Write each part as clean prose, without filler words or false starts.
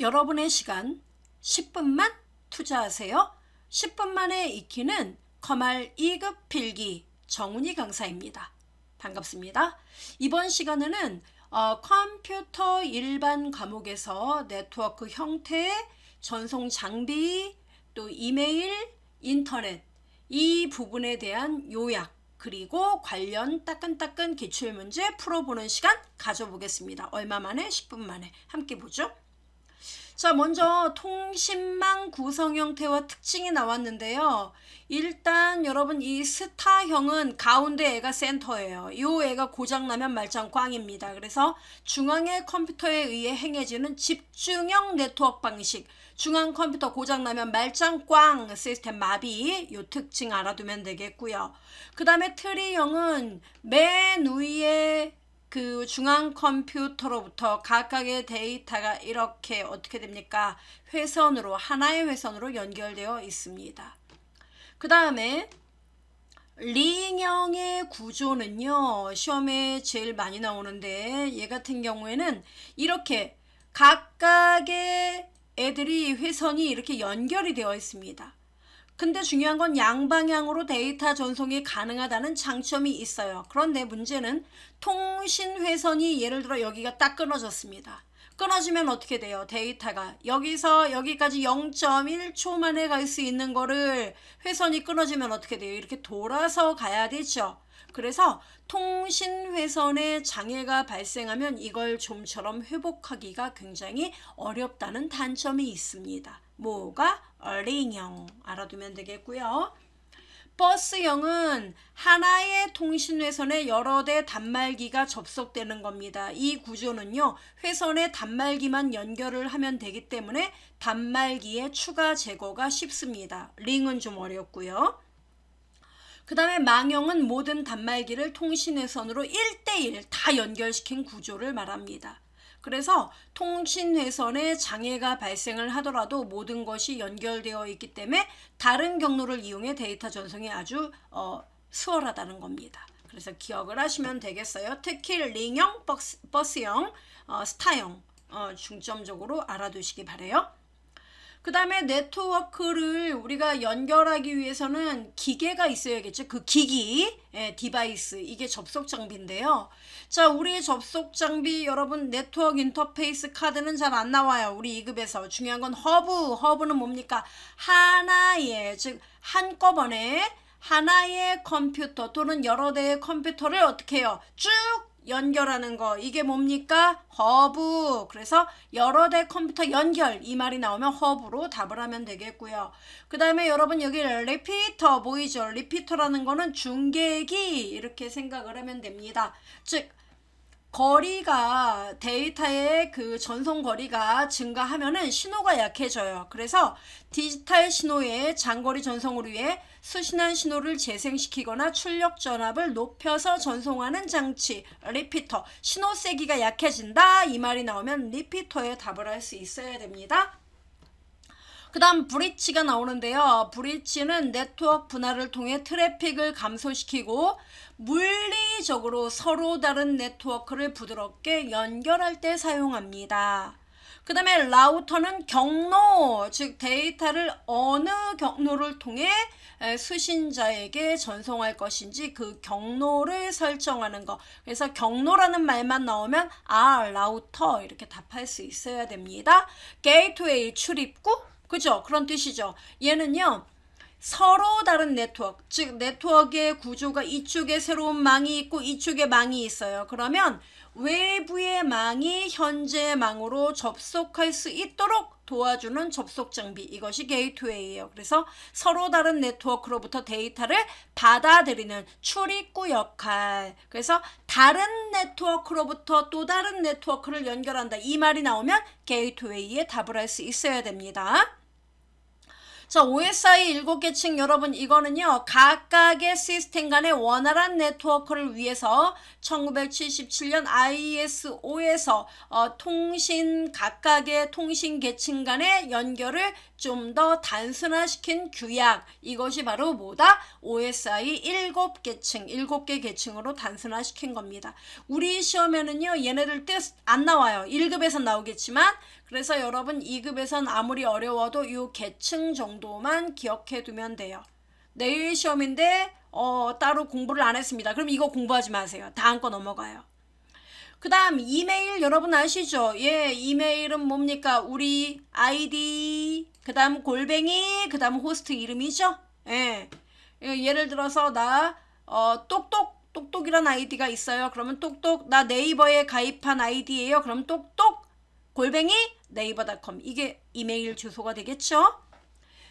여러분의 시간 10분만 투자하세요. 10분 만에 익히는 커말 2급 필기 정훈이 강사입니다. 반갑습니다. 이번 시간에는 컴퓨터 일반 과목에서 네트워크 형태, 전송 장비, 또 이메일, 인터넷 이 부분에 대한 요약 그리고 관련 따끈따끈 기출문제 풀어보는 시간 가져보겠습니다. 얼마 만에? 10분 만에 함께 보죠. 자, 먼저 통신망 구성 형태와 특징이 나왔는데요. 일단 여러분 이 스타형은 가운데 애가 센터예요. 이 애가 고장나면 말짱 꽝입니다. 그래서 중앙의 컴퓨터에 의해 행해지는 집중형 네트워크 방식, 중앙 컴퓨터 고장나면 말짱 꽝 시스템 마비, 요 특징 알아두면 되겠고요. 그 다음에 트리형은 맨 위에 그 중앙 컴퓨터로부터 각각의 데이터가 이렇게 어떻게 됩니까? 회선으로, 하나의 회선으로 연결되어 있습니다. 그 다음에 링형의 구조는요, 시험에 제일 많이 나오는데 얘 같은 경우에는 이렇게 각각의 애들이 회선이 이렇게 연결이 되어 있습니다. 근데 중요한 건 양방향으로 데이터 전송이 가능하다는 장점이 있어요. 그런데 문제는 통신 회선이 예를 들어 여기가 딱 끊어졌습니다. 끊어지면 어떻게 돼요? 데이터가 여기서 여기까지 0.1초 만에 갈 수 있는 거를 회선이 끊어지면 어떻게 돼요? 이렇게 돌아서 가야 되죠. 그래서 통신 회선에 장애가 발생하면 이걸 좀처럼 회복하기가 굉장히 어렵다는 단점이 있습니다. 뭐가? 링형 알아두면 되겠고요. 버스형은 하나의 통신회선에 여러 대 단말기가 접속되는 겁니다. 이 구조는요, 회선에 단말기만 연결을 하면 되기 때문에 단말기의 추가 제거가 쉽습니다. 링은 좀 어렵고요. 그 다음에 망형은 모든 단말기를 통신회선으로 1대1 다 연결시킨 구조를 말합니다. 그래서 통신회선에 장애가 발생을 하더라도 모든 것이 연결되어 있기 때문에 다른 경로를 이용해 데이터 전송이 아주 수월하다는 겁니다. 그래서 기억을 하시면 되겠어요. 특히 링형, 버스형, 스타형 중점적으로 알아두시기 바래요. 그 다음에 네트워크를 우리가 연결하기 위해서는 기계가 있어야겠죠. 그 기기, 디바이스, 이게 접속 장비인데요. 자, 우리의 접속 장비 여러분 네트워크 인터페이스 카드는 잘 안 나와요. 우리 2급에서. 중요한 건 허브는 뭡니까? 하나의, 즉 한꺼번에 하나의 컴퓨터 또는 여러 대의 컴퓨터를 어떻게 해요? 쭉 연결하는 거, 이게 뭡니까? 허브. 그래서 여러 대 컴퓨터 연결, 이 말이 나오면 허브로 답을 하면 되겠고요. 그 다음에 여러분 여기 리피터 보이죠? 리피터라는 거는 중계기, 이렇게 생각을 하면 됩니다. 즉 거리가, 데이터의 그 전송 거리가 증가하면은 신호가 약해져요. 그래서 디지털 신호의 장거리 전송을 위해 수신한 신호를 재생시키거나 출력 전압을 높여서 전송하는 장치, 리피터. 신호 세기가 약해진다, 이 말이 나오면 리피터에 답을 할 수 있어야 됩니다. 그 다음 브릿지가 나오는데요. 브릿지는 네트워크 분할을 통해 트래픽을 감소시키고 물리적으로 서로 다른 네트워크를 부드럽게 연결할 때 사용합니다. 그 다음에 라우터는 경로, 즉 데이터를 어느 경로를 통해 수신자에게 전송할 것인지 그 경로를 설정하는 거. 그래서 경로라는 말만 나오면 라우터 이렇게 답할 수 있어야 됩니다. 게이트웨이 출입구, 그죠? 그런 뜻이죠. 얘는요, 서로 다른 네트워크, 즉 네트워크의 구조가 이쪽에 새로운 망이 있고 이쪽에 망이 있어요. 그러면 외부의 망이 현재 망으로 접속할 수 있도록 도와주는 접속 장비, 이것이 게이트웨이예요. 그래서 서로 다른 네트워크로부터 데이터를 받아들이는 출입구 역할. 그래서 다른 네트워크로부터 또 다른 네트워크를 연결한다, 이 말이 나오면 게이트웨이에 답을 할 수 있어야 됩니다. 자, OSI 7계층 여러분, 이거는요 각각의 시스템 간의 원활한 네트워크를 위해서 1977년 ISO에서 통신 각각의 통신 계층 간의 연결을 좀 더 단순화시킨 규약, 이것이 바로 뭐다? OSI 7계층, 7개 계층으로 단순화시킨 겁니다. 우리 시험에는요 얘네들 뜻 안 나와요. 1급에서 나오겠지만, 그래서 여러분 2급에선 아무리 어려워도 이 계층 정도만 기억해 두면 돼요. 내일 시험인데 따로 공부를 안 했습니다. 그럼 이거 공부하지 마세요. 다음 거 넘어가요. 그 다음 이메일 여러분 아시죠? 예, 이메일은 뭡니까? 우리 아이디, 그 다음 골뱅이, 그 다음 호스트 이름이죠? 예. 예를 들어서 나 똑똑이란 아이디가 있어요. 그러면 똑똑 나 네이버에 가입한 아이디예요. 그럼 똑똑 골뱅이 네이버.com 이게 이메일 주소가 되겠죠?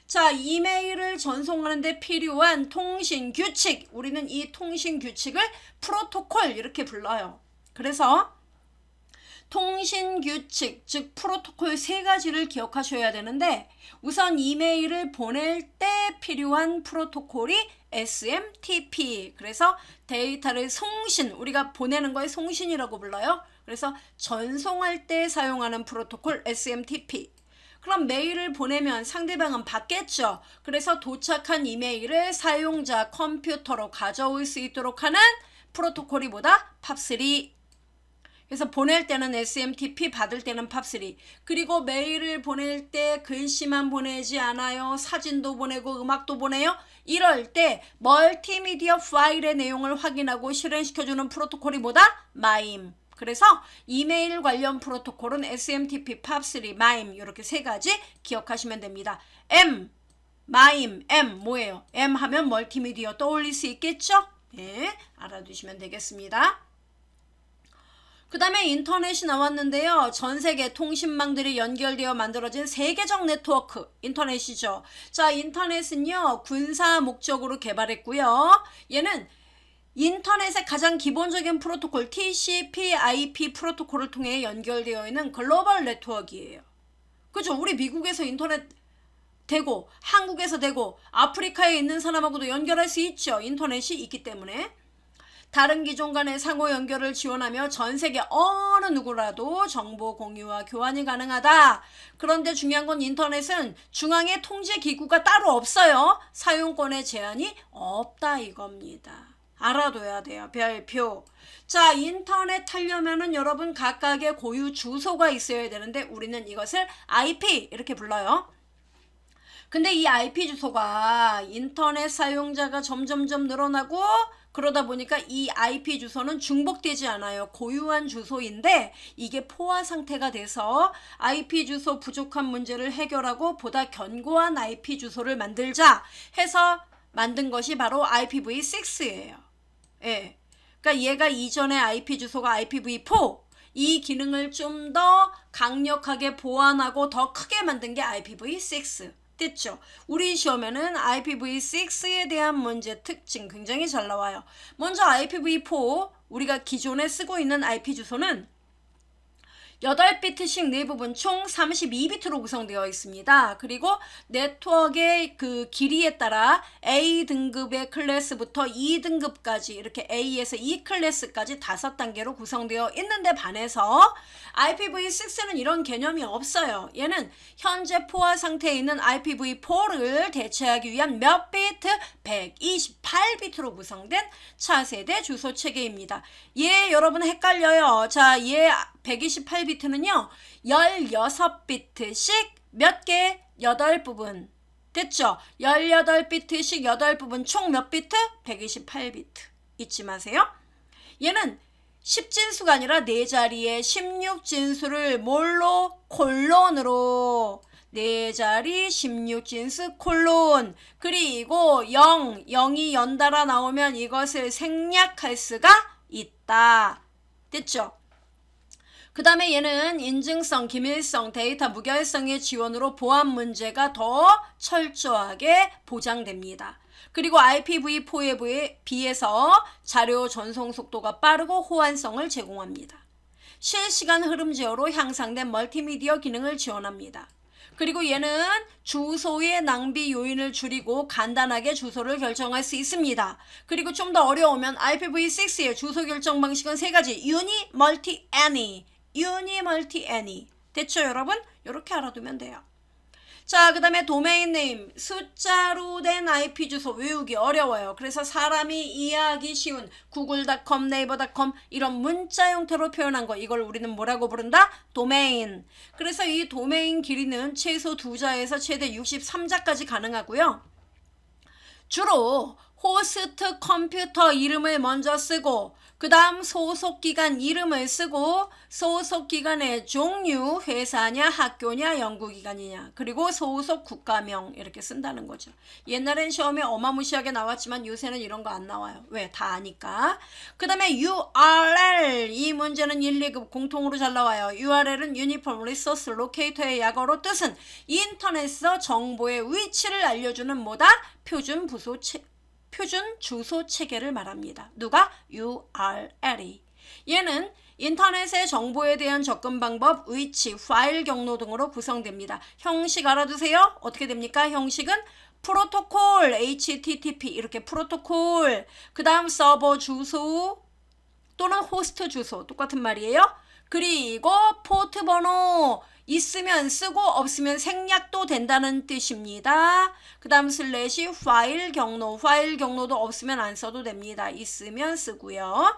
자, 이메일을 전송하는데 필요한 통신 규칙. 우리는 이 통신 규칙을 프로토콜 이렇게 불러요. 그래서 통신 규칙, 즉 프로토콜 세 가지를 기억하셔야 되는데 우선 이메일을 보낼 때 필요한 프로토콜이 SMTP. 그래서 데이터를 송신, 우리가 보내는 거에 송신이라고 불러요. 그래서 전송할 때 사용하는 프로토콜 SMTP. 그럼 메일을 보내면 상대방은 받겠죠. 그래서 도착한 이메일을 사용자 컴퓨터로 가져올 수 있도록 하는 프로토콜이 뭐다? 팝3. 그래서 보낼 때는 SMTP, 받을 때는 팝3. 그리고 메일을 보낼 때 글씨만 보내지 않아요. 사진도 보내고 음악도 보내요. 이럴 때 멀티미디어 파일의 내용을 확인하고 실행시켜주는 프로토콜이 뭐다? MIME. 그래서 이메일 관련 프로토콜은 SMTP, 팝3, MIME 이렇게 세 가지 기억하시면 됩니다. M, MIME, M 뭐예요? M 하면 멀티미디어 떠올릴 수 있겠죠? 네, 알아두시면 되겠습니다. 그 다음에 인터넷이 나왔는데요. 전 세계 통신망들이 연결되어 만들어진 세계적 네트워크 인터넷이죠. 자, 인터넷은요 군사 목적으로 개발했고요. 얘는 인터넷의 가장 기본적인 프로토콜 TCP/IP 프로토콜을 통해 연결되어 있는 글로벌 네트워크이에요. 그죠? 우리 미국에서 인터넷 되고 한국에서 되고 아프리카에 있는 사람하고도 연결할 수 있죠. 인터넷이 있기 때문에. 다른 기종 간의 상호 연결을 지원하며 전 세계 어느 누구라도 정보 공유와 교환이 가능하다. 그런데 중요한 건 인터넷은 중앙에 통제 기구가 따로 없어요. 사용권의 제한이 없다 이겁니다. 알아둬야 돼요. 별표. 자, 인터넷 하려면은 여러분 각각의 고유 주소가 있어야 되는데 우리는 이것을 IP 이렇게 불러요. 근데 이 IP 주소가 인터넷 사용자가 점점점 늘어나고 그러다 보니까 이 IP 주소는 중복되지 않아요. 고유한 주소인데 이게 포화 상태가 돼서 IP 주소 부족한 문제를 해결하고 보다 견고한 IP 주소를 만들자 해서 만든 것이 바로 IPv6예요. 예. 그러니까 얘가 이전의 IP 주소가 IPv4 이 기능을 좀 더 강력하게 보완하고 더 크게 만든 게 IPv6 됐죠? 우리 시험에는 IPv6에 대한 문제 특징 굉장히 잘 나와요. 먼저 IPv4 우리가 기존에 쓰고 있는 IP 주소는 8비트씩 네 부분 총 32비트로 구성되어 있습니다. 그리고 네트워크의 그 길이에 따라 A등급의 클래스부터 2등급까지 이렇게 A에서 E 클래스까지 5단계로 구성되어 있는데 반해서 IPv6는 이런 개념이 없어요. 얘는 현재 포화 상태에 있는 IPv4를 대체하기 위한 몇 비트? 128비트로 구성된 차세대 주소 체계입니다. 얘 여러분 헷갈려요. 자, 얘 128비트는요 16비트씩 몇 개? 8부분 됐죠? 18비트씩 8부분 총 몇 비트? 128비트 잊지 마세요. 얘는 10진수가 아니라 4자리의 16진수를 뭘로? 콜론으로 4자리 16진수 콜론 그리고 0이 연달아 나오면 이것을 생략할 수가 있다. 됐죠? 그 다음에 얘는 인증성, 기밀성, 데이터 무결성의 지원으로 보안 문제가 더 철저하게 보장됩니다. 그리고 IPv4에 비해서 자료 전송 속도가 빠르고 호환성을 제공합니다. 실시간 흐름 제어로 향상된 멀티미디어 기능을 지원합니다. 그리고 얘는 주소의 낭비 요인을 줄이고 간단하게 주소를 결정할 수 있습니다. 그리고 좀 더 어려우면 IPv6의 주소 결정 방식은 3가지 Uni, Multi, Any 됐죠 여러분? 이렇게 알아두면 돼요. 자, 그 다음에 도메인 네임, 숫자로 된 IP 주소 외우기 어려워요. 그래서 사람이 이해하기 쉬운 구글닷컴, 네이버닷컴 이런 문자 형태로 표현한 거, 이걸 우리는 뭐라고 부른다? 도메인. 그래서 이 도메인 길이는 최소 2자에서 최대 63자까지 가능하고요. 주로 호스트 컴퓨터 이름을 먼저 쓰고 그 다음 소속기관 이름을 쓰고 소속기관의 종류, 회사냐 학교냐 연구기관이냐 그리고 소속 국가명 이렇게 쓴다는 거죠. 옛날엔 시험에 어마무시하게 나왔지만 요새는 이런 거 안 나와요. 왜? 다 아니까. 그 다음에 URL, 이 문제는 1, 2급 공통으로 잘 나와요. URL은 Uniform Resource Locator의 약어로 뜻은 인터넷에서 정보의 위치를 알려주는 뭐다? 표준 주소 체계를 말합니다. 누가? URL이. 얘는 인터넷의 정보에 대한 접근 방법, 위치, 파일 경로 등으로 구성됩니다. 형식 알아두세요. 어떻게 됩니까? 형식은 프로토콜, HTTP 이렇게 프로토콜, 그 다음 서버 주소 또는 호스트 주소 똑같은 말이에요. 그리고 포트 번호 있으면 쓰고 없으면 생략도 된다는 뜻입니다. 그 다음 슬래시 파일 경로도 없으면 안 써도 됩니다. 있으면 쓰고요.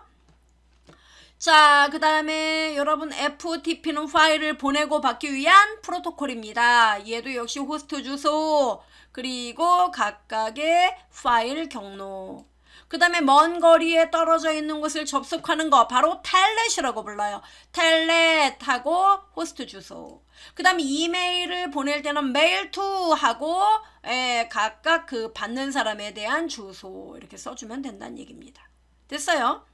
자, 그 다음에 여러분 FTP는 파일을 보내고 받기 위한 프로토콜입니다. 얘도 역시 호스트 주소 그리고 각각의 파일 경로. 그 다음에 먼 거리에 떨어져 있는 곳을 접속하는 거 바로 텔넷이라고 불러요. 텔넷하고 호스트 주소. 그 다음에 이메일을 보낼 때는 메일 투 하고 각각 그 받는 사람에 대한 주소 이렇게 써주면 된다는 얘기입니다. 됐어요?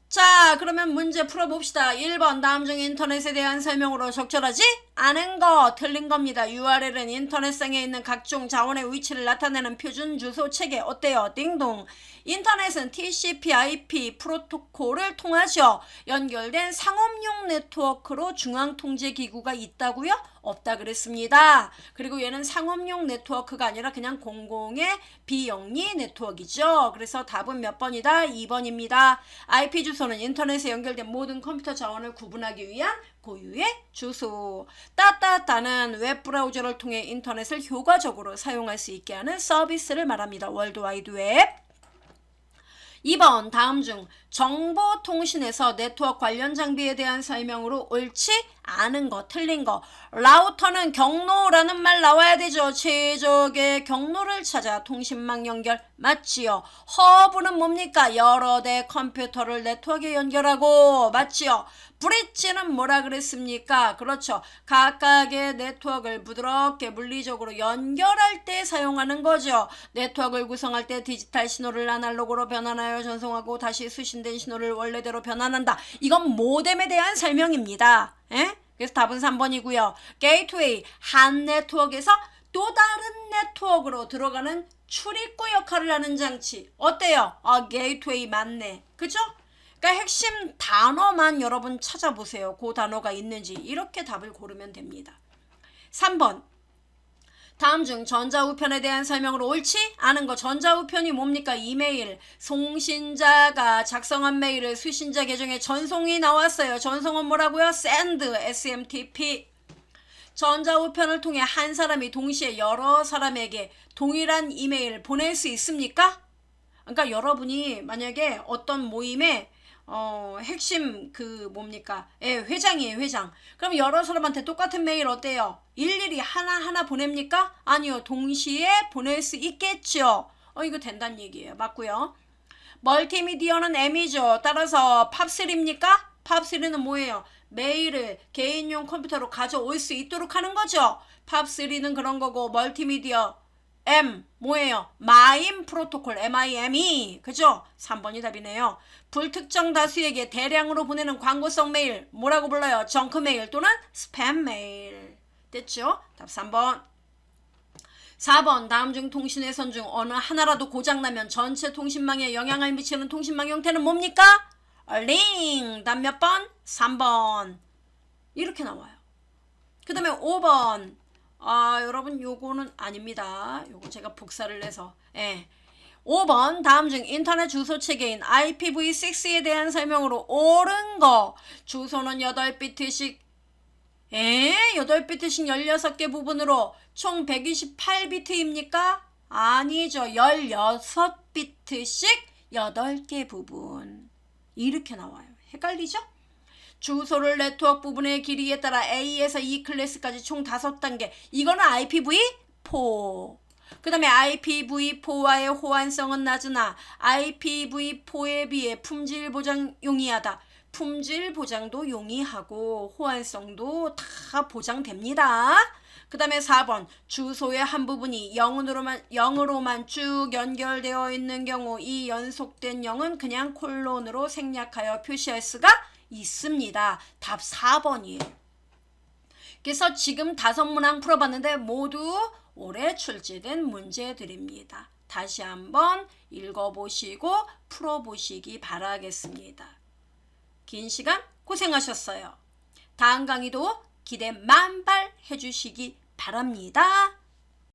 자, 그러면 문제 풀어봅시다. 1번 다음 중 인터넷에 대한 설명으로 적절하지 않은 거 틀린 겁니다. URL은 인터넷상에 있는 각종 자원의 위치를 나타내는 표준 주소 체계. 어때요? 띵동. 인터넷은 TCP/IP 프로토콜을 통하죠. 연결된 상업용 네트워크로 중앙통제기구가 있다고요? 없다 그랬습니다. 그리고 얘는 상업용 네트워크가 아니라 그냥 공공의 비영리 네트워크이죠. 그래서 답은 몇 번이다? 2번입니다. IP 주소는 인터넷에 연결된 모든 컴퓨터 자원을 구분하기 위한 고유의 주소. 따따따는 웹브라우저를 통해 인터넷을 효과적으로 사용할 수 있게 하는 서비스를 말합니다. 월드와이드 웹. 2번 다음 중 정보통신에서 네트워크 관련 장비에 대한 설명으로 옳지 않은 거 틀린 거. 라우터는 경로라는 말 나와야 되죠. 최적의 경로를 찾아 통신망 연결 맞지요. 허브는 뭡니까? 여러 대 컴퓨터를 네트워크에 연결하고 맞지요. 브릿지는 뭐라 그랬습니까? 그렇죠. 각각의 네트워크를 부드럽게 물리적으로 연결할 때 사용하는 거죠. 네트워크를 구성할 때 디지털 신호를 아날로그로 변환하여 전송하고 다시 수신된 신호를 원래대로 변환한다. 이건 모뎀에 대한 설명입니다. 그래서 답은 3번이고요. 게이트웨이, 한 네트워크에서 또 다른 네트워크로 들어가는 출입구 역할을 하는 장치. 어때요? 게이트웨이 맞네. 그죠? 그러니까 핵심 단어만 여러분 찾아보세요. 그 단어가 있는지. 이렇게 답을 고르면 됩니다. 3번. 다음 중 전자우편에 대한 설명으로 옳지 않은 거. 전자우편이 뭡니까? 이메일. 송신자가 작성한 메일을 수신자 계정에 전송이 나왔어요. 전송은 뭐라고요? send, SMTP. 전자우편을 통해 한 사람이 동시에 여러 사람에게 동일한 이메일을 보낼 수 있습니까? 그러니까 여러분이 만약에 어떤 모임에 핵심 회장이에요, 회장. 그럼 여러 사람한테 똑같은 메일 어때요? 일일이 하나하나 보냅니까? 아니요, 동시에 보낼 수 있겠죠. 이거 된다는 얘기예요. 맞고요. 멀티미디어는 M이죠. 따라서 팝3입니까? 팝3는 뭐예요? 메일을 개인용 컴퓨터로 가져올 수 있도록 하는 거죠. 팝3는 그런 거고, 멀티미디어 M 뭐예요? 마임 프로토콜 MIME 그죠? 3번이 답이네요. 불특정 다수에게 대량으로 보내는 광고성 메일 뭐라고 불러요? 정크 메일 또는 스팸 메일. 됐죠? 답 3번. 4번 다음 중 통신 회선 중 어느 하나라도 고장나면 전체 통신망에 영향을 미치는 통신망 형태는 뭡니까? 링. 답 몇 번? 3번. 이렇게 나와요. 그 다음에 5번 여러분 요거는 아닙니다. 요거 제가 복사를 해서 5번 다음 중 인터넷 주소 체계인 IPv6에 대한 설명으로 옳은 거. 주소는 8비트씩 8비트씩 16개 부분으로 총 128비트입니까? 아니죠. 16비트씩 8개 부분. 이렇게 나와요. 헷갈리죠? 주소를 네트워크 부분의 길이에 따라 A에서 E 클래스까지 총 5단계. 이거는 IPv4. 그 다음에 IPv4와의 호환성은 낮으나 IPv4에 비해 품질 보장 용이하다. 품질 보장도 용이하고 호환성도 다 보장됩니다. 그 다음에 4번 주소의 한 부분이 0으로만 쭉 연결되어 있는 경우 이 연속된 0은 그냥 콜론으로 생략하여 표시할 수가 있습니다. 답 4번이에요. 그래서 지금 5문항 풀어봤는데 모두 올해 출제된 문제들입니다. 다시 한번 읽어보시고 풀어보시기 바라겠습니다. 긴 시간 고생하셨어요. 다음 강의도 기대 만발 해주시기 바랍니다.